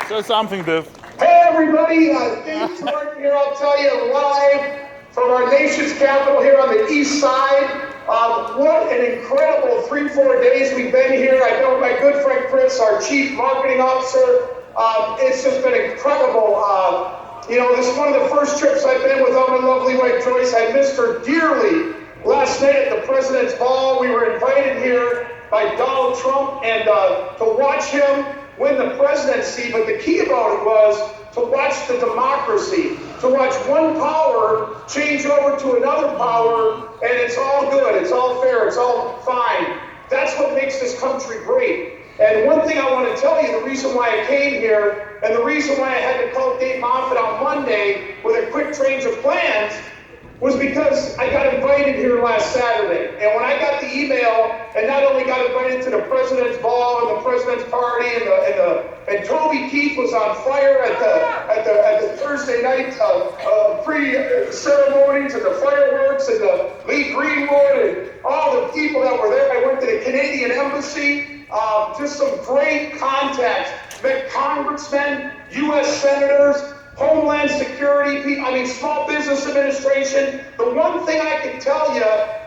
Say something, Dave. Hey everybody, Dave Jordan here. I'll tell you live from our nation's capital here on the east side. What an incredible 3-4 days we've been here. I know my good friend Chris, our chief marketing officer. It's just been incredible. This is one of the first trips I've been without my lovely wife Joyce. I missed her dearly. Last night at the President's Ball, we were invited here by Donald Trump and to watch him win the presidency, but the key about it was to watch the democracy, to watch one power change over to another power, and it's all good, it's all fair, it's all fine. That's what makes this country great. And one thing I want to tell you, the reason why I came here, and the reason why I had to call Dave Moffat on Monday with a quick change of plans, was because I got invited here last Saturday. And when I got the email, and not only got invited to the President's Ball and the President's Party, and Toby Keith was on fire at the Thursday night pre-ceremonies and the fireworks and the Lee Greenwood and all the people that were there. I went to the Canadian Embassy, just some great contacts. Met congressmen, U.S. senators, Homeland Security, Small Business Administration. The one thing I can tell you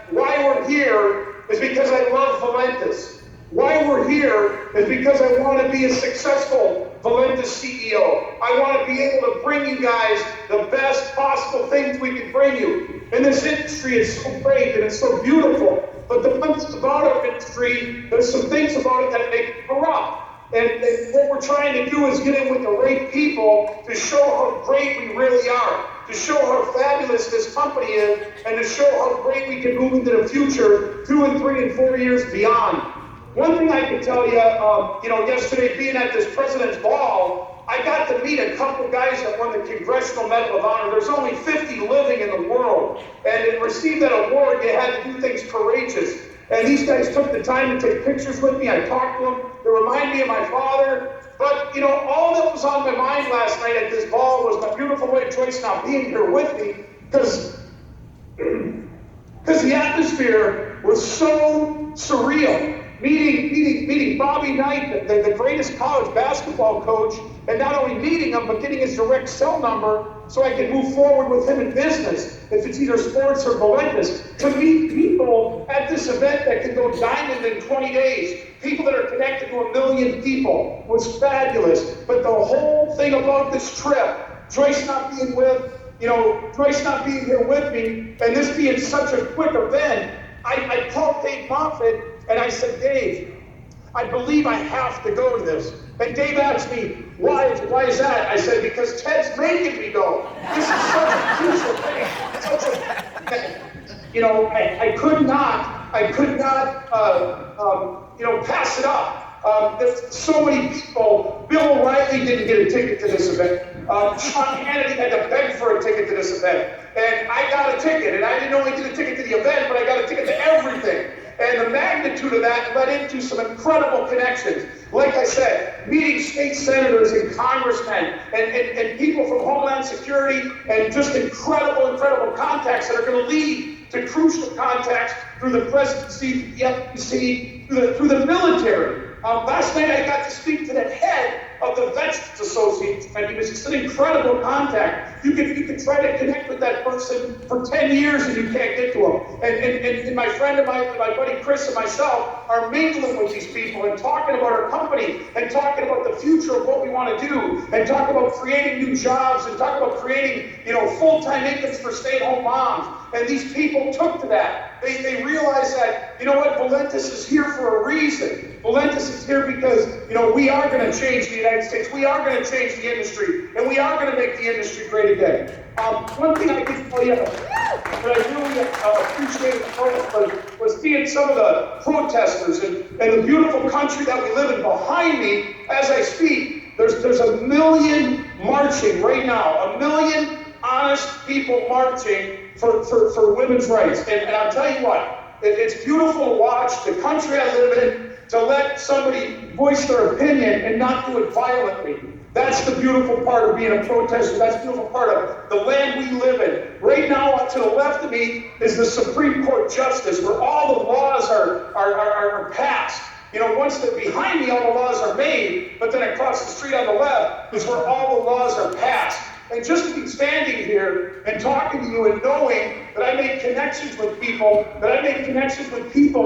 why we're here is because I love Valentis. Why we're here is because I want to be a successful Valentis CEO. I want to be able to bring you guys the best possible things we can bring you. And this industry is so great and it's so beautiful. But the one thing about our industry, there's some things about it that make it corrupt. And what we're trying to do is get in with the right people to show how great we really are, to show how fabulous this company is, and to show how great we can move into the future 2 and 3 and 4 years beyond. One thing I can tell you, yesterday being at this President's Ball, I got to meet a couple guys that won the Congressional Medal of Honor. There's only 50 living in the world, and to receive that award, you had to do things courageous. And these guys took the time to take pictures with me. I talked to them. They remind me of my father. But, all that was on my mind last night at this ball was my beautiful wife Joyce now being here with me, because the atmosphere was so surreal. Meeting Bobby Knight, the greatest college basketball coach, and not only meeting him, but getting his direct cell number so I can move forward with him in business, if it's either sports or Valentis. To meet people at this event that can go diamond in 20 days, people that are connected to 1 million people, was fabulous. But the whole thing about this trip, Joyce not being here with me, and this being such a quick event, I called Dave Moffat and I said, Dave, I believe I have to go to this. And Dave asked me, why is that? I said, because Ted's making me go. This is such a crucial thing. I could not pass it up. There's so many people. Bill O'Reilly didn't get a ticket to this event. Sean Hannity had to beg for a ticket to this event. And I got a ticket. And I didn't only get a ticket to the event, but I got a ticket to everything. And the magnitude of that led into some incredible connections. Like I said, meeting state senators and congressmen and people from Homeland Security, and just incredible contacts that are going to lead to crucial contacts through the presidency, the FTC, through the military. Last night I got to speak to the head of the Veterans Association, and he was just an incredible contact. You could try to connect with that person for 10 years and you can't get to him. And my friend and my buddy Chris and myself are mingling with these people and talking about our company and talking about the future of what we want to do and talk about creating new jobs and talk about creating, full-time incomes for stay-at-home moms. And these people took to that. They realized that, Valentis is here for a reason. Valentis is here because, we are going to change the United States. We are going to change the industry. And we are going to make the industry great again. One thing I can tell you that I really appreciated was seeing some of the protesters and the beautiful country that we live in. Behind me, as I speak, there's 1 million marching right now. 1 million honest people marching for women's rights. And I'll tell you what, it's beautiful to watch the country I live in, to let somebody voice their opinion and not do it violently. That's the beautiful part of being a protester. That's the beautiful part of the land we live in. Right now, to the left of me is the Supreme Court Justice, where all the laws are passed. Once behind me, all the laws are made, me, but then across the street on the left is where all the laws are passed. And just to be standing here and talking to you and knowing that I make connections with people,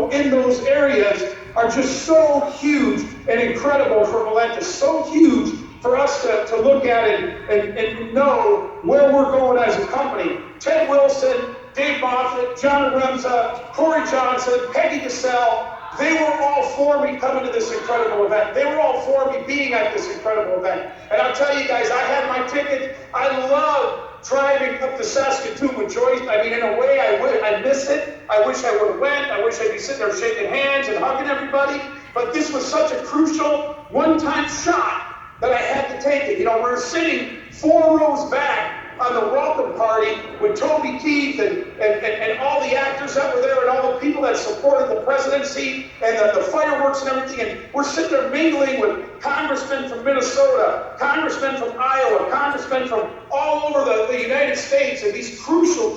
in those areas are just so huge and incredible for Valentis, so huge for us to look at it and know where we're going as a company. Ted Wilson, Dave Moffitt, John Remza, Corey Johnson, Peggy Gassell, they were all for me coming to this incredible event. They were all for me being at this incredible event. And I'll tell you guys, I had my ticket. I love driving up to Saskatoon with Joyce. I mean, in a way, I miss it. I wish I would have went. I wish I'd be sitting there shaking hands and hugging everybody. But this was such a crucial one-time shot that I had to take it. You know, we're sitting 4 rows back on the welcome party with Toby Keith and all the actors that were there and all the people that supported the presidency and the fireworks and everything. And we're sitting there mingling with congressmen from Minnesota, congressmen from Iowa, congressmen from all over the United States, and these crucial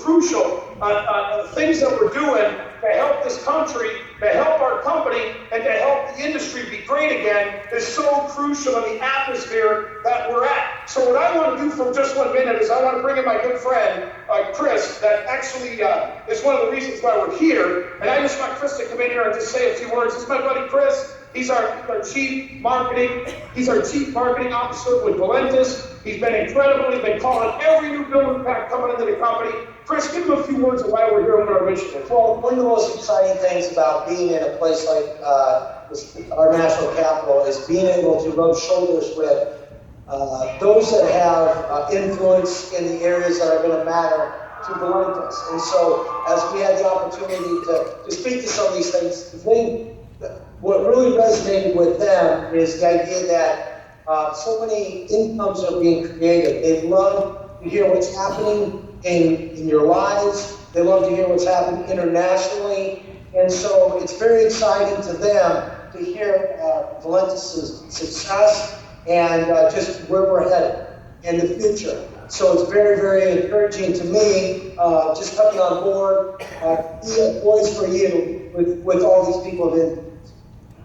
things that we're doing to help this country, to help our company, and to help the industry be great again is so crucial in the atmosphere that we're at. So what I want to do for just 1 minute is I want to bring in my good friend, Chris, that actually is one of the reasons why we're here. And I just want Chris to come in here and just say a few words. This is my buddy Chris. He's our chief marketing. He's our chief marketing officer with Valentis. He's been incredible. He's been calling every new building pack coming into the company. Chris, give him a few words of why we're here and what our mission is. Well, one of the most exciting things about being in a place like our national capital is being able to rub shoulders with those that have influence in the areas that are going to matter to Valentis. And so, as we had the opportunity to speak to some of these things, what really resonated with them is the idea that so many incomes are being created. They love to hear what's happening in your lives. They love to hear what's happening internationally. And so it's very exciting to them to hear Valentis' success and just where we're headed in the future. So it's very, very encouraging to me, just coming on board, be a voice for you with all these people of influence.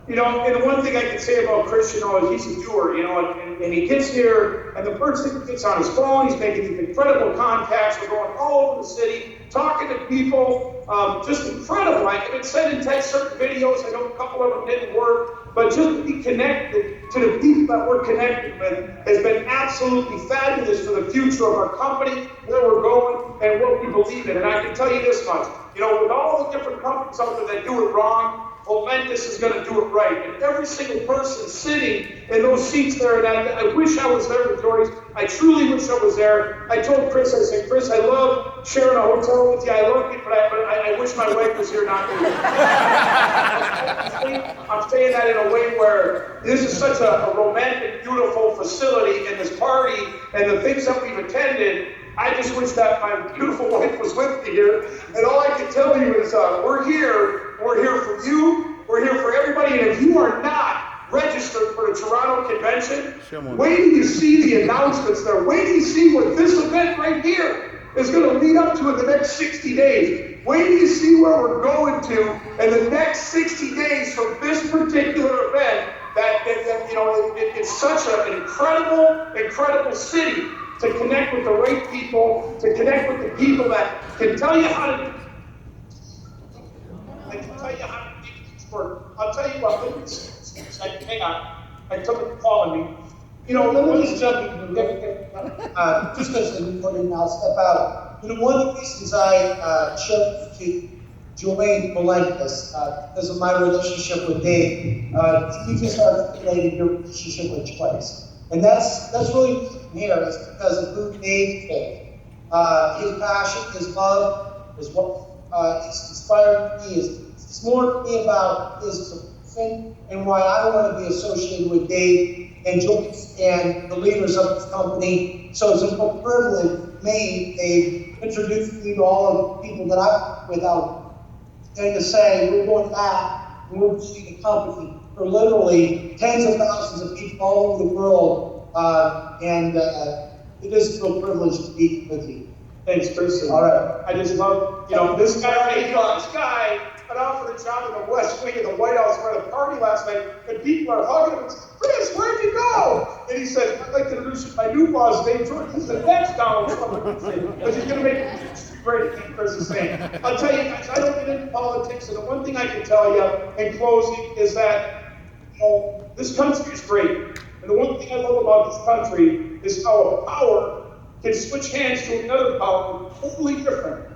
You know, and the one thing I can say about Chris, you know, is he's a doer, you know, and he gets here, and the first thing he gets on his phone, he's making these incredible contacts. We're going all over the city, talking to people, just incredible. I can send and text certain videos. I know a couple of them didn't work, but just to be connected to the people that we're connected with has been absolutely fabulous for the future of our company, where we're going, and what we believe in. And I can tell you this much, you know, with all the different companies out there that do it wrong, Valentis is going to do it right. And every single person sitting in those seats there, and I wish I was there with Joyce. I truly wish I was there. I told Chris, I said, Chris, I love sharing a hotel with you. I love you, but I wish my wife was here, not me. I'm saying that in a way where this is such a romantic, beautiful facility, and this party and the things that we've attended. I just wish that my beautiful wife was with me here. And all I can tell you is we're here. We're here for you. We're here for everybody. And if you are not registered for the Toronto Convention, wait till you see the announcements there. Wait till you see what this event right here is going to lead up to in the next 60 days. Wait till you see where we're going to in the next 60 days from this particular event. You know, it's such an incredible city to connect with the right people, to connect with the people that can tell you how to. I can tell you how to make this work. I'll tell you what. Hang on. I took a call on me. You know, let me just jump in. Just as an important now step out. You know, one of the reasons I chose to join Valentis because of my relationship with Dave. You just articulated your relationship with Joyce. And that's really here is because of who Dave is. His passion, his love, is what it's inspired me. It's more to me about his person and why I want to be associated with Dave and Joyce and the leaders of this company. So it's a privilege for me. They introduced me to all of the people that I work with out and to say we're going back and we're building a company for literally tens of thousands of people all over the world. It is a real privilege to be with you. Thanks, Chris. All right. I just love, you know, this guy got offered a job in the West Wing of the White House. We're at a party last night, and people are hugging him. Chris, where'd you go? in-laws, Dave Jordan. He's the next Donald Trump, because he's going to make it great again, Chris is saying. I'll tell you guys, I don't get into politics, and the one thing I can tell you in closing is that, this country is great. And the one thing I love about this country is how a power can switch hands to another power totally different,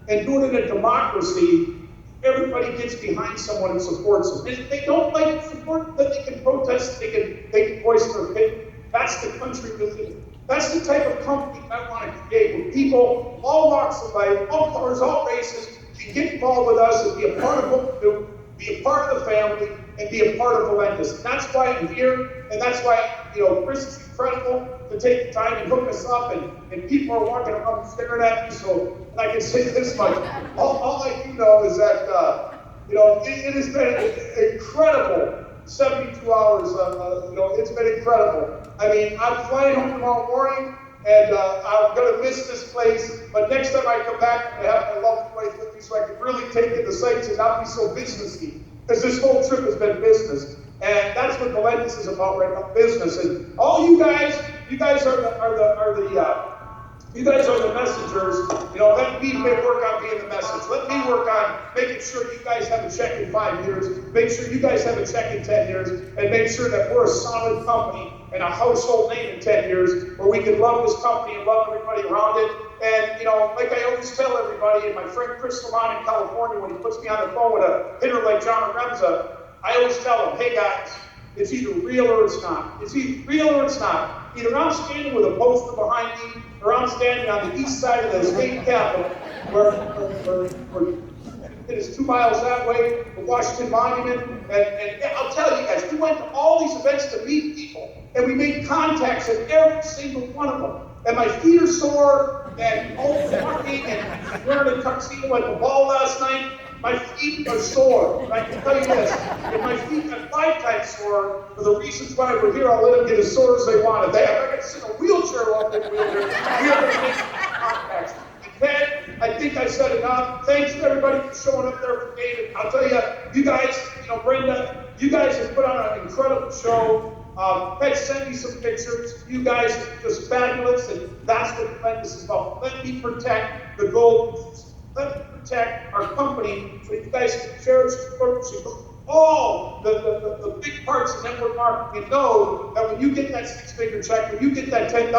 and do it in a democracy. Everybody gets behind someone and supports them. And if they don't like support, then they can protest, they can voice their opinion. That's the country we live in. That's the type of company I want to create, where people, all walks of life, all colors, all races, can get involved with us and be a part of what we do, be a part of the family, and be a part of Valentis. And that's why I'm here, and that's why, Chris is incredible to take the time and hook us up, and people are walking around staring at me, so I can say this much. All I do know is that, it has been an incredible 72 hours. It's been incredible. I mean, I'm flying home tomorrow morning, and I'm going to miss this place, but next time I come back, I'm going to have my loved wife with me so I can really take in the sights and not be so businessy, because this whole trip has been business. And that's what Valentis is about right now, business. And all you guys are the messengers. Let me work on being the message. Let me work on making sure you guys have a check in 5 years, make sure you guys have a check in 10 years, and make sure that we're a solid company and a household name in 10 years, where we can love this company and love everybody around it. And, like I always tell everybody, and my friend Chris Lamont in California, when he puts me on the phone with a hitter like John Remza, I always tell him, hey guys, it's either real or it's not. It's either real or it's not. Either I'm standing with a poster behind me, or I'm standing on the east side of the state capitol, where it is 2 miles that way, the Washington Monument. And I'll tell you guys, we went to all these events to meet people, and we made contacts at every single one of them. And my feet are sore, and walking and wearing a tuxedo at the ball last night. My feet are sore, and I can tell you this, if my feet are 5 times sore, for the reasons why we're here, I'll let them get as sore as they want. If I got to sit in a wheelchair while they're wheelchair, we are going to make contacts. And Ted, I think I said enough. Thanks to everybody for showing up there for David. I'll tell you, you guys, Brenda, you guys have put on an incredible show. Ted sent me some pictures. You guys are just fabulous, and that's what this is about. Let me protect the gold. Let me protect our company so you guys can cherish the purpose of all the big parts of network marketing. And know that when you get that 6-figure check, when you get that $10,000 a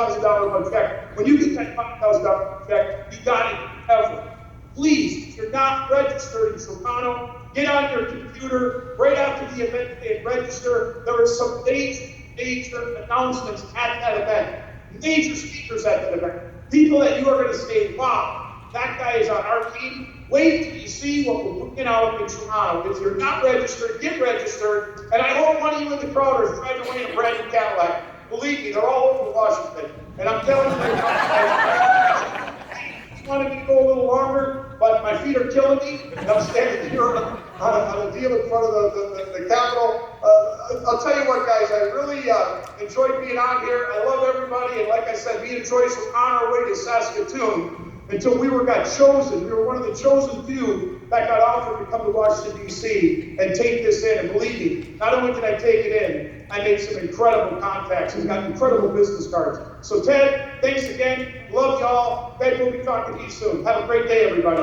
month check, when you get that $5,000 a month check, you got it ever. Please, if you're not registered in Toronto, get on your computer right after the event and register. There are some major announcements at that event, major speakers at that event, people that you are going to say, wow, that guy is on our team. Wait till you see what we're putting out in Toronto. If you're not registered, get registered. And I hope one of you in the crowd is driving away in a brand new Cadillac. Believe me, they're all over Washington. And I'm telling you, you wanted me to go a little longer, but my feet are killing me. And I'm standing here on a deal in front of the Capitol. I'll tell you what, guys, I really enjoyed being on here. I love everybody. And like I said, me and Joyce were on our way to Saskatoon until we got chosen. We were one of the chosen few that got offered to come to Washington, D.C. and take this in. And believe me, not only did I take it in, I made some incredible contacts and got incredible business cards. So Ted, thanks again. Love y'all. Ted, we'll be talking to you soon. Have a great day, everybody.